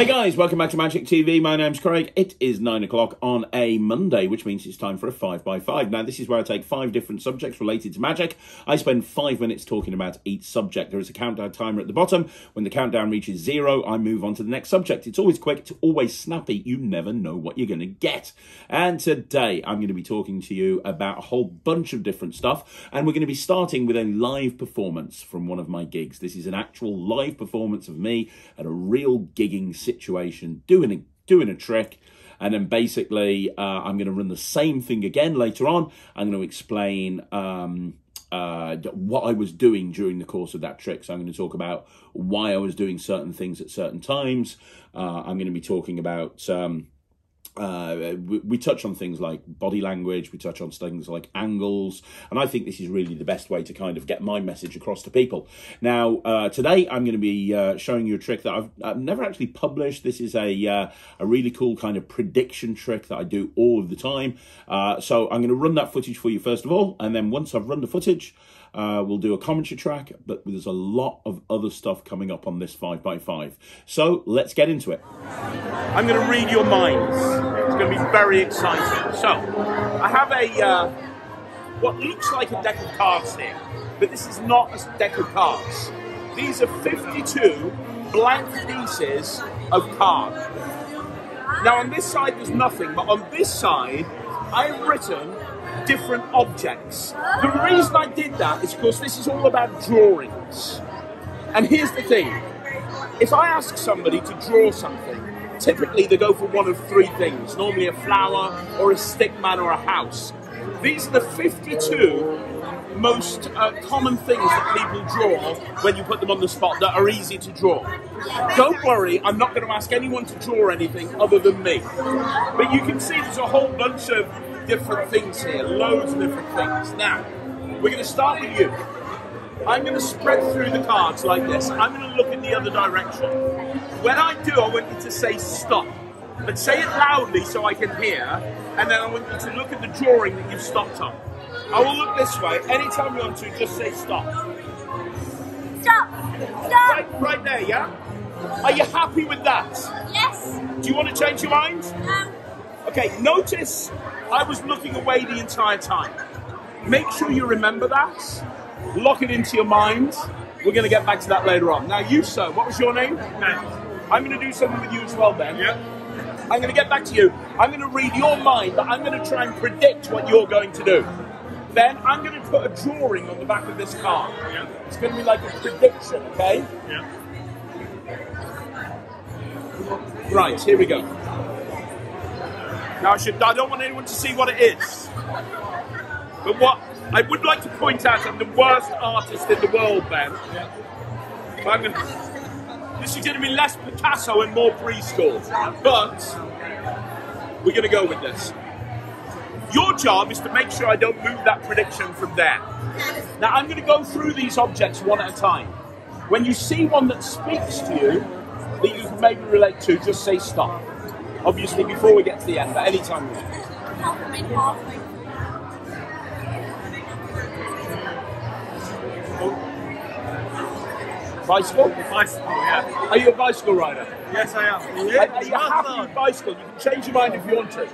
Hey guys, welcome back to Magic TV. My name's Craig. It is 9 o'clock on a Monday, which means it's time for a 5x5. Now, this is where I take 5 different subjects related to magic. I spend 5 minutes talking about each subject. There is a countdown timer at the bottom. When the countdown reaches 0, I move on to the next subject. It's always quick, it's always snappy. You never know what you're going to get. And today, I'm going to be talking to you about a whole bunch of different stuff. And we're going to be starting with a live performance from one of my gigs. This is an actual live performance of me at a real gigging situation, doing a trick, and then basically I'm going to run the same thing again later on. I'm going to explain what I was doing during the course of that trick. So I'm going to talk about why I was doing certain things at certain times. I'm going to be talking about we touch on things like body language, we touch on things like angles, and I think this is really the best way to kind of get my message across to people. Now, today I'm going to be showing you a trick that I've never actually published. This is a really cool kind of prediction trick that I do all of the time. So I'm going to run that footage for you first of all, and then once I've run the footage, we'll do a commentary track, but there's a lot of other stuff coming up on this 5x5. So let's get into it. I'm going to read your minds. It's going to be very exciting. So I have a what looks like a deck of cards here, but this is not a deck of cards. These are 52 blank pieces of card. Now on this side there's nothing, but on this side I've written different objects. The reason I did that is because this is all about drawings. And here's the thing. If I ask somebody to draw something, typically they go for one of 3 things. Normally a flower, or a stick man, or a house. These are the 52 most common things that people draw when you put them on the spot that are easy to draw. Don't worry, I'm not going to ask anyone to draw anything other than me. But you can see there's a whole bunch of different things here, loads of different things. Now, we're going to start with you. I'm going to spread through the cards like this. I'm going to look in the other direction. When I do, I want you to say stop. But say it loudly so I can hear, and then I want you to look at the drawing that you've stopped on. I will look this way. Anytime you want to, just say stop. Stop! Stop! Right there, yeah? Are you happy with that? Yes! Do you want to change your mind? Okay, notice I was looking away the entire time. Make sure you remember that. Lock it into your mind. We're going to get back to that later on. Now, you, sir, what was your name? Ben. I'm going to do something with you as well, Ben. Yep. I'm going to get back to you. I'm going to read your mind, but I'm going to try and predict what you're going to do. Ben, I'm going to put a drawing on the back of this card. Yep. It's going to be like a prediction, okay? Yep. Right, here we go. Now, I don't want anyone to see what it is. But what I would like to point out, I'm the worst artist in the world, Ben. This is going to be less Picasso and more preschool. But we're going to go with this. Your job is to make sure I don't move that prediction from there. Now, I'm going to go through these objects one at a time. When you see one that speaks to you, that you can maybe relate to, just say stop. Obviously, before we get to the end, but any time you want. Bicycle? Bicycle, yeah. Are you a bicycle rider? Yes, I am. Are you happy with bicycle? You can change your mind if you want to.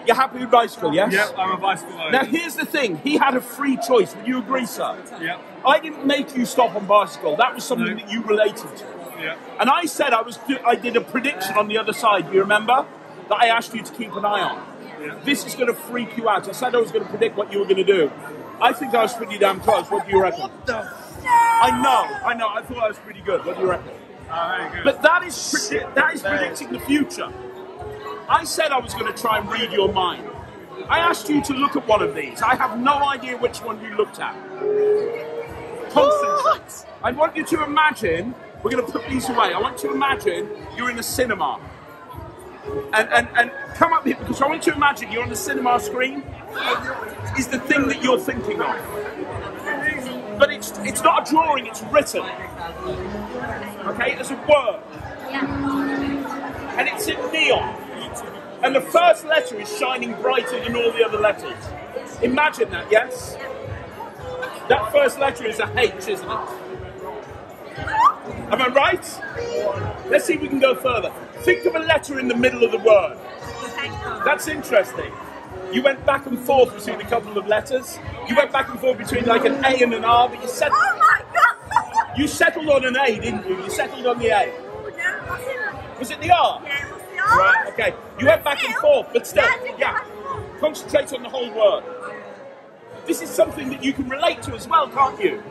You're happy with bicycle, yes? Yep, I'm a bicycle rider. Now, here's the thing. He had a free choice. Would you agree, sir? Yep. I didn't make you stop on bicycle. That was something that you related to. Yep. And I said I did a prediction on the other side. Do you remember? That I asked you to keep an eye on. Yep. This is going to freak you out. I said I was going to predict what you were going to do. I think I was pretty damn close. What do you reckon? What the? I know. I thought I was pretty good. What do you reckon? Very good. But that is predicting the future. I said I was going to try and read your mind. I asked you to look at one of these. I have no idea which one you looked at. Concentrate. I want you to imagine, we're going to put these away. I want you to imagine you're in a cinema. And come up here, because I want you to imagine you're on the cinema screen. Is the thing that you're thinking of. But it's not a drawing, it's written. Okay, it's a word. Yeah. And it's in neon. And the first letter is shining brighter than all the other letters. Imagine that, yes? That first letter is a H, isn't it? Am I right? Let's see if we can go further. Think of a letter in the middle of the word. That's interesting. You went back and forth between a couple of letters. You went back and forth between like an A and an R, but Oh my God! you settled on an A, didn't you? You settled on the A. Was it the R? Yeah, it was the R. Right, okay. You went back and forth, but still, Yeah, I did go yeah. back and forth. Concentrate on the whole word. This is something that you can relate to as well, can't you?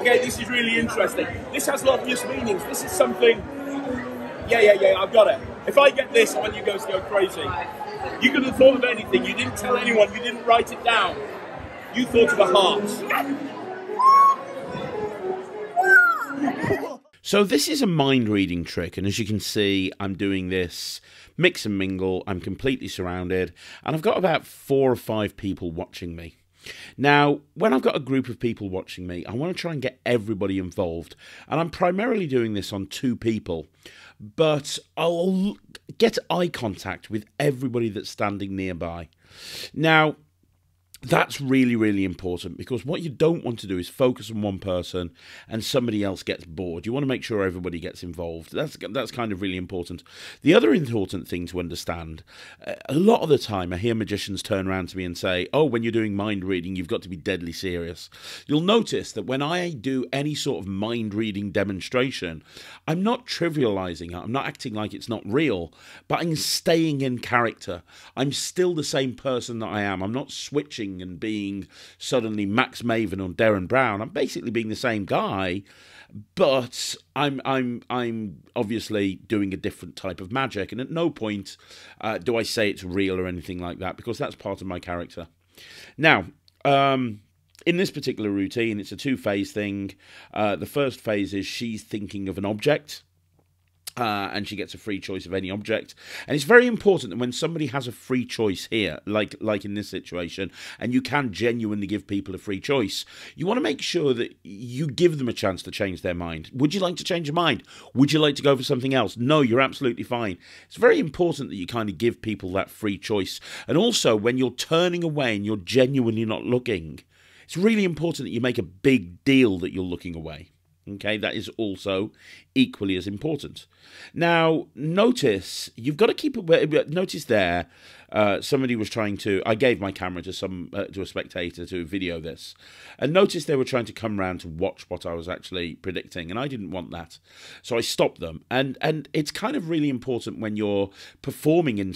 Okay, this is really interesting. This has obvious meanings. This is something... Yeah, I've got it. If I get this, I want you guys to go crazy. You could have thought of anything. You didn't tell anyone. You didn't write it down. You thought of a heart. So this is a mind-reading trick, and as you can see, I'm doing this mix and mingle. I'm completely surrounded, and I've got about 4 or 5 people watching me. Now, when I've got a group of people watching me, I want to try and get everybody involved, and I'm primarily doing this on 2 people, but I'll get eye contact with everybody that's standing nearby. Now, that's really, really important, because what you don't want to do is focus on one person and somebody else gets bored. You want to make sure everybody gets involved. That's kind of really important. The other important thing to understand, a lot of the time I hear magicians turn around to me and say, oh, when you're doing mind reading, you've got to be deadly serious. You'll notice that when I do any sort of mind reading demonstration, I'm not trivializing it. I'm not acting like it's not real, but I'm staying in character. I'm still the same person that I am. I'm not switching and being suddenly Max Maven or Darren Brown. I'm basically being the same guy, but I'm obviously doing a different type of magic, and at no point do I say it's real or anything like that, because that's part of my character. Now, in this particular routine, it's a 2-phase thing. The first phase is she's thinking of an object. And she gets a free choice of any object. And it's very important that when somebody has a free choice here, like in this situation, and you can genuinely give people a free choice, you want to make sure that you give them a chance to change their mind. Would you like to change your mind? Would you like to go for something else? No, you're absolutely fine. It's very important that you kind of give people that free choice. And also, when you're turning away and you're genuinely not looking, it's really important that you make a big deal that you're looking away. Okay, that is also equally as important. Now, notice, you've got to keep it. Notice there, somebody was trying to. I gave my camera to to a spectator to video this, and notice they were trying to come round to watch what I was actually predicting, and I didn't want that, so I stopped them. And it's kind of really important when you're performing in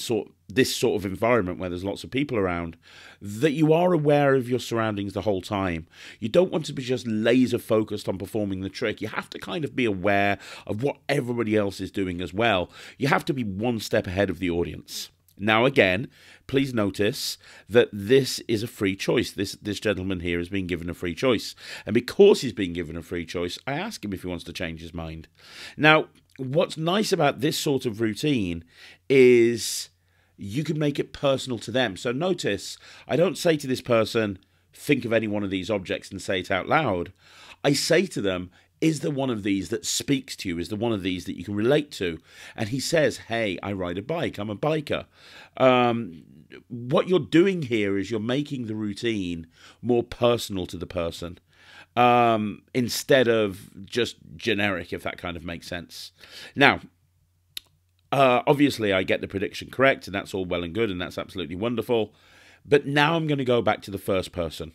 this sort of environment where there's lots of people around, that you are aware of your surroundings the whole time. You don't want to be just laser focused on performing the trick. You have to kind of be aware of what everybody else is doing as well. You have to be one step ahead of the audience. Now, again, please notice that this is a free choice. This gentleman here has been given a free choice. And because he's been given a free choice, I ask him if he wants to change his mind. Now, what's nice about this sort of routine is you can make it personal to them. So notice, I don't say to this person, think of any one of these objects and say it out loud. I say to them, is there one of these that speaks to you? Is there one of these that you can relate to? And he says, hey, I ride a bike. I'm a biker. What you're doing here is you're making the routine more personal to the person, instead of just generic, if that kind of makes sense. Now, obviously, I get the prediction correct, and that's all well and good, and that's absolutely wonderful. But now I'm going to go back to the first person.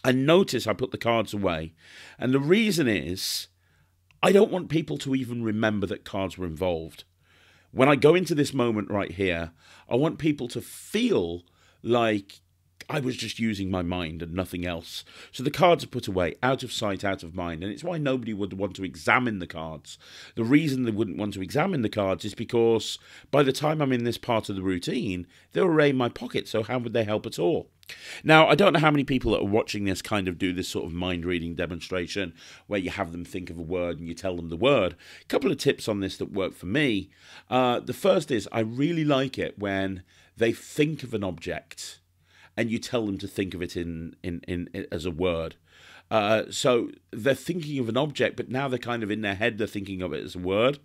And notice I put the cards away. And the reason is, I don't want people to even remember that cards were involved. When I go into this moment right here, I want people to feel like I was just using my mind and nothing else. So the cards are put away, out of sight, out of mind. And it's why nobody would want to examine the cards. The reason they wouldn't want to examine the cards is because by the time I'm in this part of the routine, they're already in my pocket. So how would they help at all? Now, I don't know how many people that are watching this kind of do this sort of mind-reading demonstration where you have them think of a word and you tell them the word. A couple of tips on this that work for me. The first is I really like it when they think of an object and you tell them to think of it in as a word. So they're thinking of an object, but now they're kind of in their head, they're thinking of it as a word.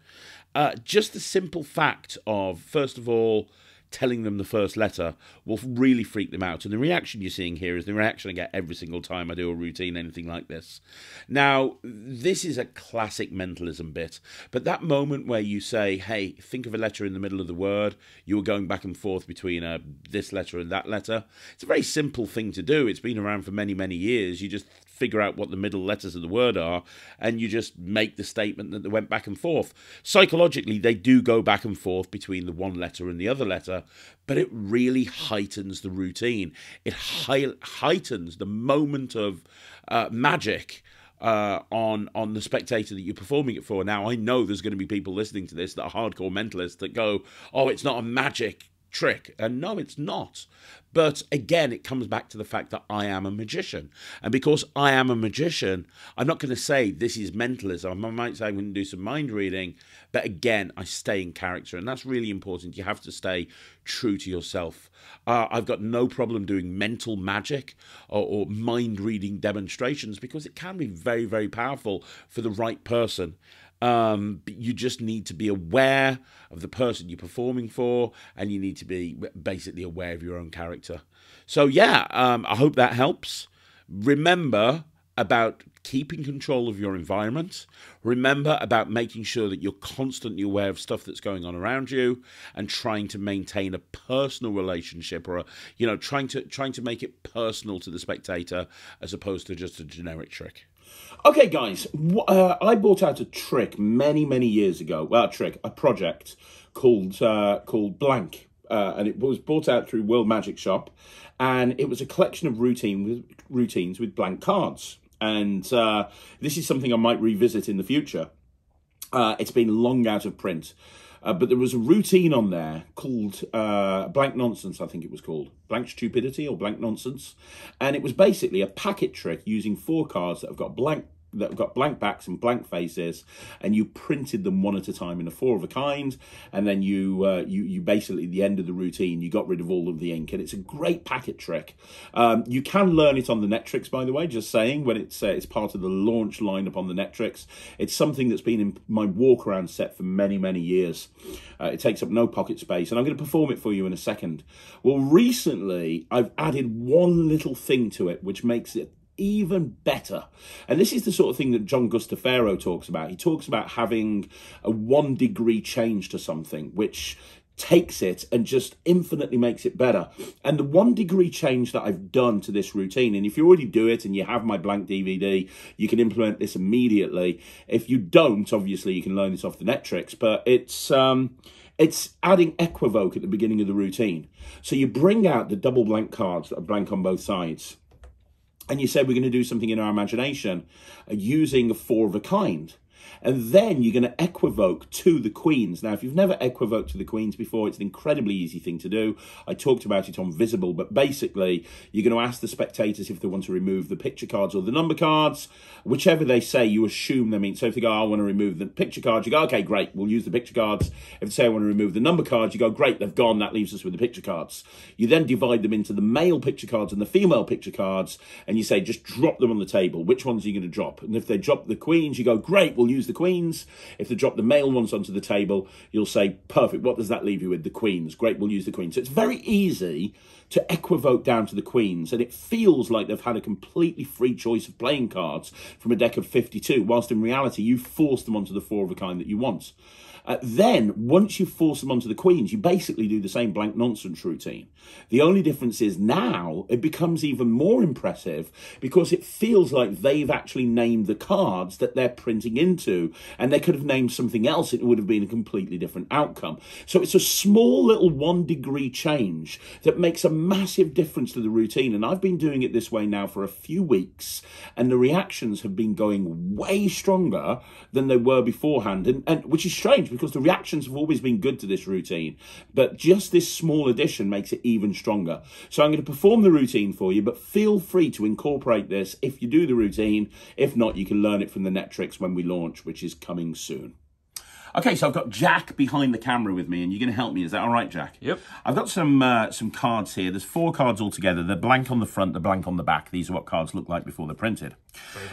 Just the simple fact of, first of all, telling them the first letter will really freak them out. And the reaction you're seeing here is the reaction I get every single time I do a routine, anything like this. Now, this is a classic mentalism bit, but that moment where you say, hey, think of a letter in the middle of the word, you were going back and forth between this letter and that letter. It's a very simple thing to do. It's been around for many, many years. You just figure out what the middle letters of the word are, and you just make the statement that they went back and forth. Psychologically, they do go back and forth between the one letter and the other letter, but it really heightens the routine. It heightens the moment of magic on the spectator that you're performing it for. Now, I know there's going to be people listening to this that are hardcore mentalists that go, oh, it's not a magic trick. And no, it's not. But again, it comes back to the fact that I am a magician. And because I am a magician, I'm not going to say this is mentalism. I might say I'm going to do some mind reading. But again, I stay in character. And that's really important. You have to stay true to yourself. I've got no problem doing mental magic or mind reading demonstrations because it can be very, very powerful for the right person. But you just need to be aware of the person you're performing for, and you need to be basically aware of your own character. So yeah, I hope that helps. Remember about keeping control of your environment. Remember about making sure that you're constantly aware of stuff that's going on around you, and trying to maintain a personal relationship, or trying to make it personal to the spectator as opposed to just a generic trick. Okay, guys, I brought out a trick many, many years ago. Well, a project called Blank, and it was brought out through World Magic Shop, and it was a collection of routines with blank cards. And this is something I might revisit in the future. It's been long out of print. But there was a routine on there called Blank Nonsense, I think it was called. Blank Stupidity or Blank Nonsense. And it was basically a packet trick using 4 cards that have got blank backs and blank faces, and you printed them one at a time in a 4 of a kind, and then you basically, at the end of the routine, you got rid of all of the ink. And it's a great packet trick. You can learn it on the Netrix, by the way, just saying, when it's part of the launch lineup on the Netrix. It's something that's been in my walk around set for many, many years. It takes up no pocket space, and I'm going to perform it for you in a second. Well, recently I've added one little thing to it which makes it even better. And this is the sort of thing that John Gustafaro talks about. He talks about having a 1 degree change to something, which takes it and just infinitely makes it better. And the 1 degree change that I've done to this routine, and if you already do it and you have my blank DVD, you can implement this immediately. If you don't, obviously you can learn this off the Netrix, but it's adding equivoke at the beginning of the routine. So you bring out the double blank cards that are blank on both sides, and you say we're going to do something in our imagination using a 4 of a kind. And then you're going to equivoke to the queens. Now, if you've never equivoked to the queens before, it's an incredibly easy thing to do. I talked about it on Visible, but basically, you're going to ask the spectators if they want to remove the picture cards or the number cards. Whichever they say, you assume they mean. So if they go, I want to remove the picture cards, you go, okay, great, we'll use the picture cards. If they say, I want to remove the number cards, you go, great, they've gone, that leaves us with the picture cards. You then divide them into the male picture cards and the female picture cards, and you say, just drop them on the table. Which ones are you going to drop? And if they drop the queens, you go, great, we'll use the queens. If they drop the male ones onto the table, you'll say, perfect, what does that leave you with? The queens. Great, we'll use the queens. So it's very easy to equivoke down to the queens, and it feels like they've had a completely free choice of playing cards from a deck of 52, whilst in reality you force them onto the 4 of a kind that you want. Then, once you force them onto the queens, you basically do the same blank nonsense routine. The only difference is now it becomes even more impressive because it feels like they've actually named the cards that they're printing into, and they could have named something else. It would have been a completely different outcome. So it's a small little 1 degree change that makes a massive difference to the routine. And I've been doing it this way now for a few weeks, and the reactions have been going way stronger than they were beforehand, and which is strange, because the reactions have always been good to this routine, but just this small addition makes it even stronger. So I'm going to perform the routine for you, but feel free to incorporate this if you do the routine. If not, you can learn it from the Netrix when we launch, which is coming soon. Okay, so I've got Jack behind the camera with me, and you're going to help me. Is that all right, Jack? Yep. I've got some cards here. There's 4 cards altogether. They're blank on the front, they're blank on the back. These are what cards look like before they're printed.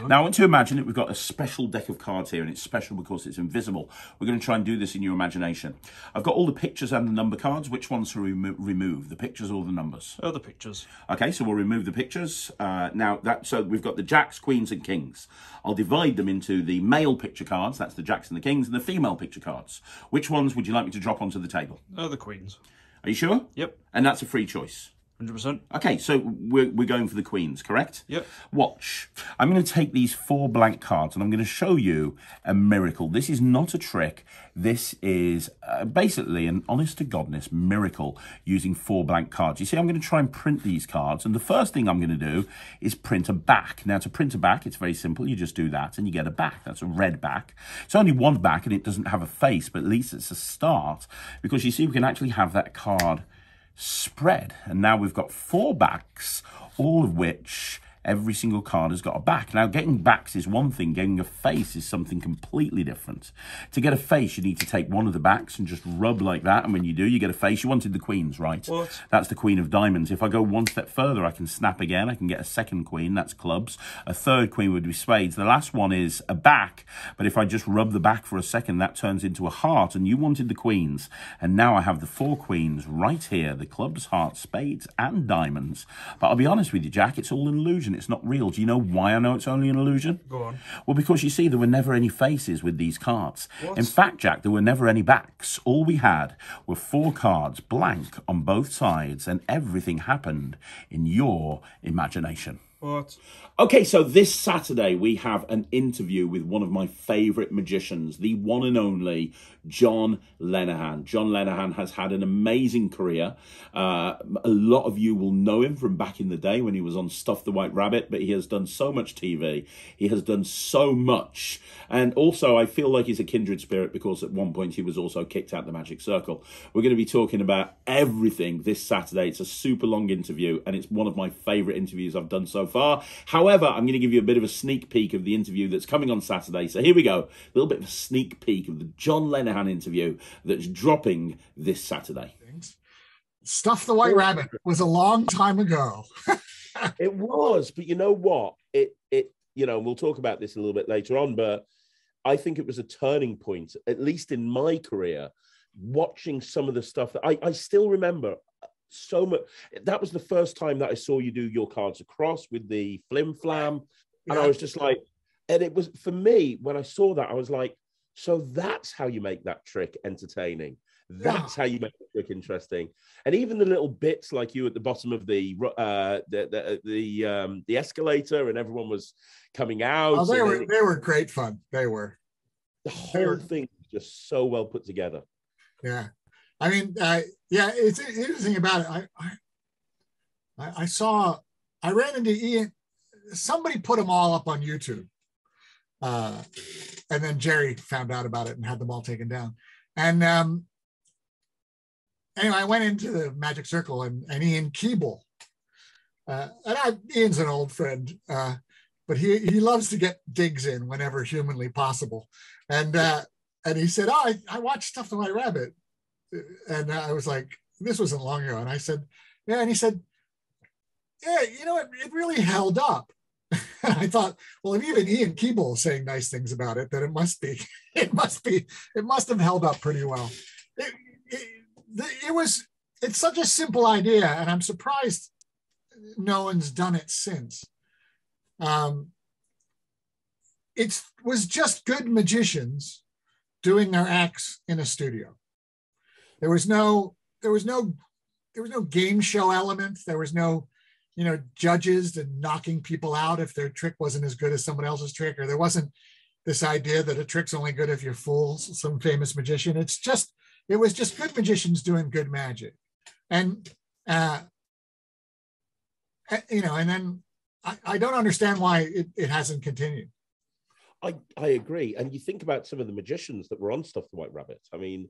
Now, I want to imagine that we've got a special deck of cards here, and it's special because it's invisible. We're going to try and do this in your imagination. I've got all the pictures and the number cards. Which ones to remove, the pictures or the numbers? Oh, the pictures. Okay, so we'll remove the pictures. So we've got the jacks, queens, and kings. I'll divide them into the male picture cards, that's the jacks and the kings, and the female picture cards. Which ones would you like me to drop onto the table? Oh, the queens. Are you sure? Yep. And that's a free choice. 100%. Okay, so we're going for the queens, correct? Yep. Watch. I'm going to take these 4 blank cards and I'm going to show you a miracle. This is not a trick. This is basically an honest-to-godness miracle using 4 blank cards. You see, I'm going to try and print these cards, and the first thing I'm going to do is print a back. Now, to print a back, it's very simple. You just do that and you get a back. That's a red back. It's only one back and it doesn't have a face, but at least it's a start, because you see, we can actually have that card spread, and now we've got 4 backs, all of which every single card has got a back. Now, getting backs is one thing, getting a face is something completely different. To get a face, you need to take one of the backs and just rub like that, and when you do, you get a face. You wanted the queens, right? What? That's the queen of diamonds. If I go one step further, I can snap again. I can get a second queen, that's clubs. A third queen would be spades. The last one is a back, but if I just rub the back for a second, that turns into a heart, and you wanted the queens. And now I have the 4 queens right here, the clubs, hearts, spades, and diamonds. But I'll be honest with you, Jack, it's all an illusion. It's not real. Do you know why I know it's only an illusion? Go on. Well, because you see, there were never any faces with these cards. What? In fact, Jack, there were never any backs. All we had were 4 cards, blank on both sides, and everything happened in your imagination. What? Okay, so this Saturday we have an interview with one of my favourite magicians, the one and only John Lenahan. John Lenahan has had an amazing career. A lot of you will know him from back in the day when he was on Stuff the White Rabbit, but he has done so much TV. He has done so much. And also, I feel like he's a kindred spirit because at one point he was also kicked out the Magic Circle. We're going to be talking about everything this Saturday. It's a super long interview, and it's one of my favourite interviews I've done so far. However, I'm going to give you a bit of a sneak peek of the interview that's coming on Saturday. So here we go. A little bit of a sneak peek of the John Lenahan interview that's dropping this Saturday. Stuff the White Rabbit was a long time ago. It was, but you know what? We'll talk about this a little bit later on, but I think it was a turning point, at least in my career, watching some of the stuff that I still remember so much. That was the first time that I saw you do your cards across with the flim flam. And I was just like, and it was, for me, when I saw that, I was like, so that's how you make that trick entertaining. That's how you make the trick interesting. And even the little bits like you at the bottom of the escalator, and everyone was coming out. Oh, they were great fun. They were. The whole thing was just so well put together. Yeah. I mean, it's interesting about it. I ran into Ian. Somebody put them all up on YouTube. And then Jerry found out about it and had them all taken down. And anyway, I went into the Magic Circle and Ian Keeble. Ian's an old friend, but he loves to get digs in whenever humanly possible. And he said, "Oh, I watched Stuff the White Rabbit." And I was like, this wasn't long ago. And I said, yeah. And he said, yeah, it really held up. And I thought, well, if even Ian Keeble is saying nice things about it, then it must have held up pretty well. It's such a simple idea, and I'm surprised no one's done it since. It was just good magicians doing their acts in a studio. There was no game show element. There was no, judges and knocking people out if their trick wasn't as good as someone else's trick, or there wasn't this idea that a trick's only good if you fool some famous magician. It was just good magicians doing good magic. And, and then I don't understand why it hasn't continued. I agree. And you think about some of the magicians that were on Stuff the White Rabbit. I mean,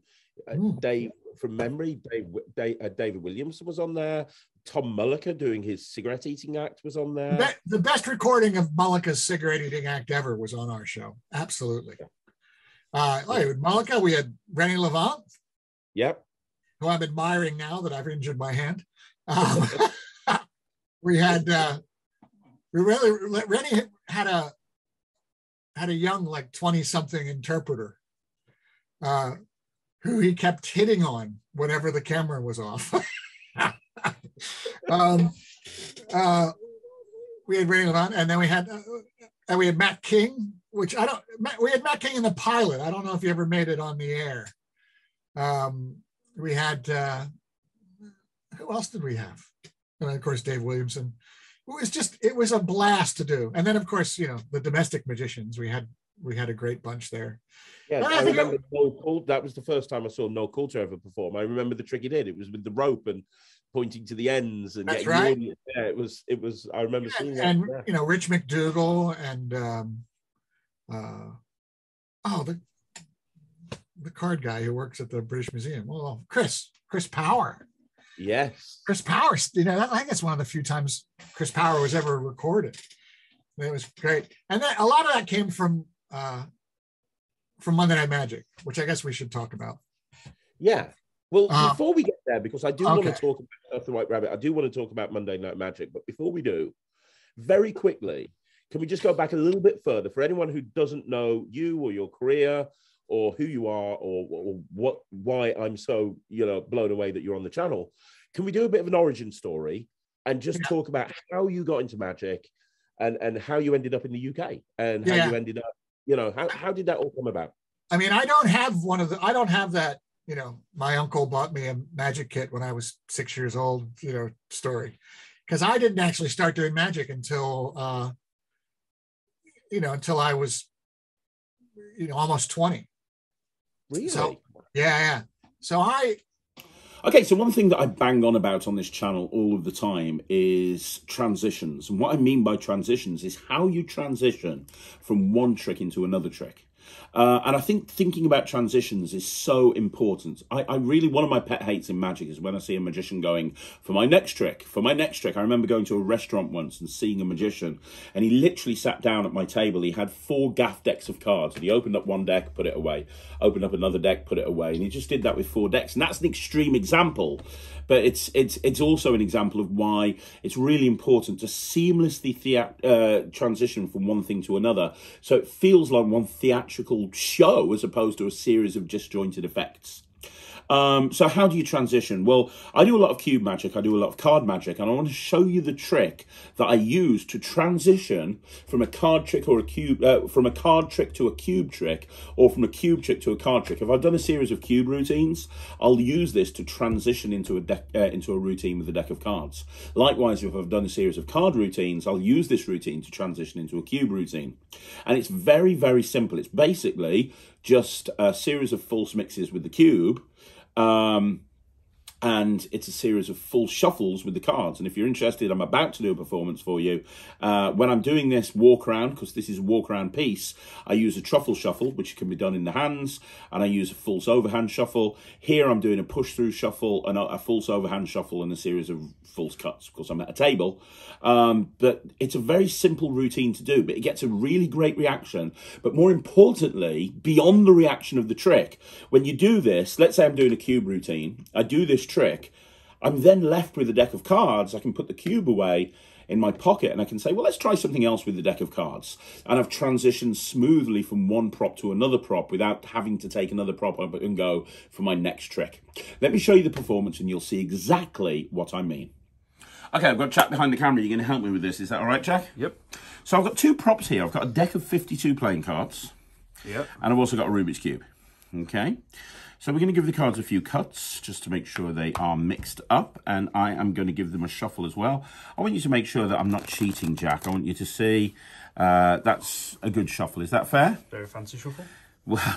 Dave, from memory, David Williams was on there. Tom Mullica doing his cigarette eating act was on there. The best recording of Mullica's cigarette eating act ever was on our show. Absolutely. With Malika, we had Rennie Levant, Yep. who I'm admiring now that I've injured my hand. We had Rennie had a young, like 20-something interpreter who he kept hitting on whenever the camera was off. We had Rennie Levant, and then we had Matt King, which we had Matt King in the pilot. I don't know if he ever made it on the air. We had, who else did we have? And of course, Dave Williamson. It was a blast to do. And then of course, the domestic magicians, we had a great bunch there. Yeah, I remember that was the first time I saw Noel Coulter ever perform. I remember the trick he did. It was with the rope and pointing to the ends and that's getting right. the audience. It was. I remember seeing that. And Rich McDougall and the card guy who works at the British Museum. Well, Chris Power. Yes. Chris Power. I think it's one of the few times Chris Power was ever recorded. It was great, and a lot of that came from Monday Night Magic, which I guess we should talk about. Yeah. Well, before we get there, because I do want to talk about Earth the White Rabbit, I do want to talk about Monday Night Magic, but before we do, very quickly, can we just go back a little bit further for anyone who doesn't know you or your career or who you are or why I'm so, blown away that you're on the channel? Can we do a bit of an origin story and just talk about how you got into magic and how you ended up in the UK and how you ended up, how did that all come about? I mean, I don't have that, my uncle bought me a magic kit when I was 6 years old, story. Because I didn't actually start doing magic until I was, almost 20. Really? So, yeah. So Okay, so one thing that I bang on about on this channel all of the time is transitions. And what I mean by transitions is how you transition from one trick into another trick. And I think thinking about transitions is so important. I really, one of my pet hates in magic is when I see a magician going, for my next trick. I remember going to a restaurant once and seeing a magician, and he literally sat down at my table. He had 4 gaff decks of cards, and he opened up one deck, put it away, opened up another deck, put it away, and he just did that with 4 decks. And that's an extreme example, but it's also an example of why it's really important to seamlessly transition from one thing to another, so it feels like one theatrical show as opposed to a series of disjointed effects. So how do you transition? Well, I do a lot of cube magic, I do a lot of card magic, and I want to show you the trick that I use to transition from a card trick or a cube, from a card trick to a cube trick, or from a cube trick to a card trick. If I've done a series of cube routines, I'll use this to transition into a routine with a deck of cards. Likewise, if I've done a series of card routines, I'll use this routine to transition into a cube routine. And it's very, very simple. It's basically just a series of false mixes with the cube, and it's a series of full shuffles with the cards. And if you're interested, I'm about to do a performance for you. When I'm doing this walk around, because this is a walk around piece, I use a truffle shuffle, which can be done in the hands, and I use a false overhand shuffle. Here I'm doing a push through shuffle, and a false overhand shuffle, and a series of false cuts, because I'm at a table. But it's a very simple routine to do, but it gets a really great reaction. But more importantly, beyond the reaction of the trick, when you do this, let's say I'm doing a cube routine, I do this trick, I'm then left with a deck of cards. I can put the cube away in my pocket and I can say, well, let's try something else with the deck of cards. And I've transitioned smoothly from one prop to another prop without having to take another prop up and go for my next trick. Let me show you the performance and you'll see exactly what I mean. Okay, I've got Jack behind the camera. You're going to help me with this. Is that all right, Jack? Yep. So I've got 2 props here. I've got a deck of 52 playing cards. Yep. And I've also got a Rubik's Cube. Okay. So we're going to give the cards a few cuts just to make sure they are mixed up, and I am going to give them a shuffle as well. I want you to make sure that I'm not cheating, Jack. I want you to see that's a good shuffle. Is that fair? Very fancy shuffle. Well,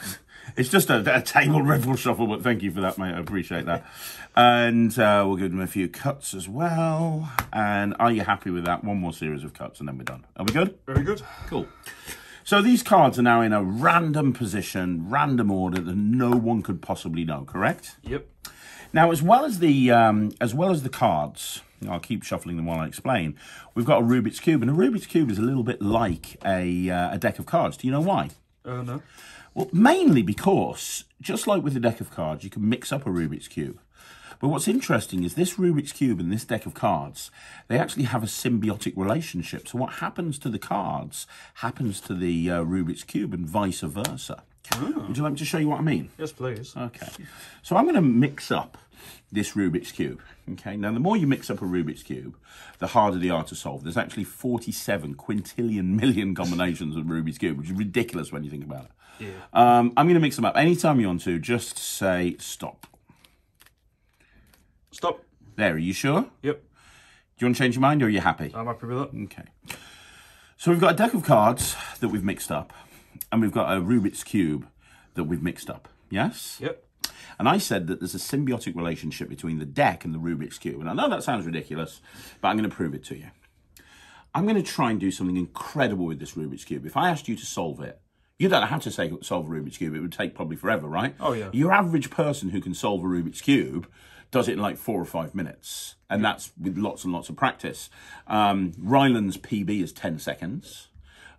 it's just a table riffle shuffle, but thank you for that, mate. I appreciate that. And we'll give them a few cuts as well. And are you happy with that? One more series of cuts and then we're done. Are we good? Very good. Cool. So these cards are now in a random position, random order that no one could possibly know, correct? Yep. Now, as well as the cards, I'll keep shuffling them while I explain, we've got a Rubik's Cube, and a Rubik's Cube is a little bit like a deck of cards. Do you know why? No. Well, mainly because, just like with a deck of cards, you can mix up a Rubik's Cube. But what's interesting is this Rubik's Cube and this deck of cards, they actually have a symbiotic relationship. So what happens to the cards happens to the Rubik's Cube and vice versa. Oh. Would you like me to show you what I mean? Yes, please. Okay. So I'm going to mix up this Rubik's Cube. Okay. Now, the more you mix up a Rubik's Cube, the harder they are to solve. There's actually 47 quintillion million combinations of Rubik's Cube, which is ridiculous when you think about it. Yeah. I'm going to mix them up. Anytime you want to, just say stop. Stop. There, are you sure? Yep. Do you want to change your mind or are you happy? I'm happy with that. Okay. So we've got a deck of cards that we've mixed up, and we've got a Rubik's Cube that we've mixed up. Yes? Yep. And I said that there's a symbiotic relationship between the deck and the Rubik's Cube. And I know that sounds ridiculous, but I'm going to prove it to you. I'm going to try and do something incredible with this Rubik's Cube. If I asked you to solve it, you don't have to solve a Rubik's Cube. It would take probably forever, right? Oh, yeah. Your average person who can solve a Rubik's Cube does it in like 4 or 5 minutes. And that's with lots and lots of practice. Ryland's PB is 10 seconds.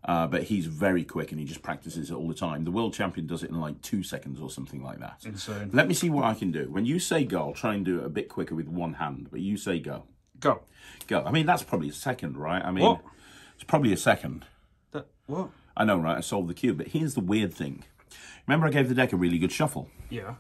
But he's very quick and he just practices it all the time. The world champion does it in like 2 seconds or something like that. Insane. Let me see what I can do. When you say go, I'll try and do it a bit quicker with one hand. But you say go. Go. Go. I mean, that's probably a second, right? I mean, what? It's probably a second. What? I know, right? I solved the cube. But here's the weird thing. Remember I gave the deck a really good shuffle? Yeah.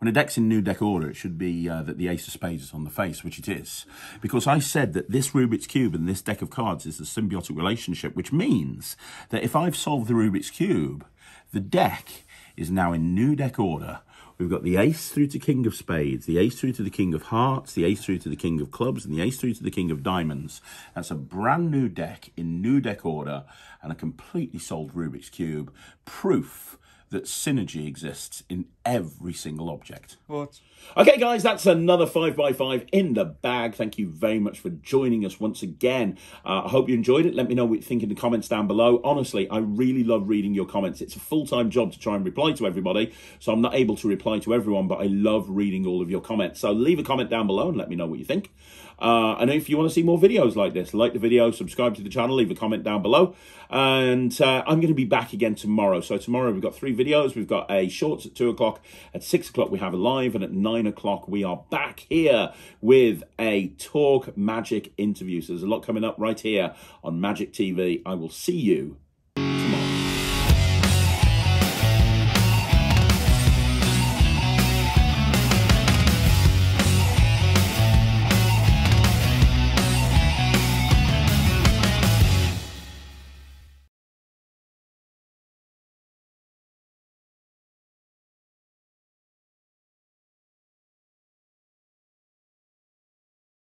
When a deck's in new deck order, it should be that the ace of spades is on the face, which it is. Because I said that this Rubik's Cube and this deck of cards is a symbiotic relationship, which means that if I've solved the Rubik's Cube, the deck is now in new deck order. We've got the ace through to king of spades, the ace through to the king of hearts, the ace through to the king of clubs, and the ace through to the king of diamonds. That's a brand new deck in new deck order and a completely solved Rubik's Cube. Proof that synergy exists in every single object. What? Okay, guys, that's another 5x5 in the bag. Thank you very much for joining us once again. I hope you enjoyed it. Let me know what you think in the comments down below. Honestly, I really love reading your comments. It's a full-time job to try and reply to everybody, so I'm not able to reply to everyone, but I love reading all of your comments. So leave a comment down below and let me know what you think. And if you want to see more videos like this, like the video, subscribe to the channel, leave a comment down below. And I'm going to be back again tomorrow. So tomorrow we've got 3 videos. We've got a shorts at 2 o'clock. At 6 o'clock we have a live. And at 9 o'clock we are back here with a Talk Magic interview. So there's a lot coming up right here on Magic TV. I will see you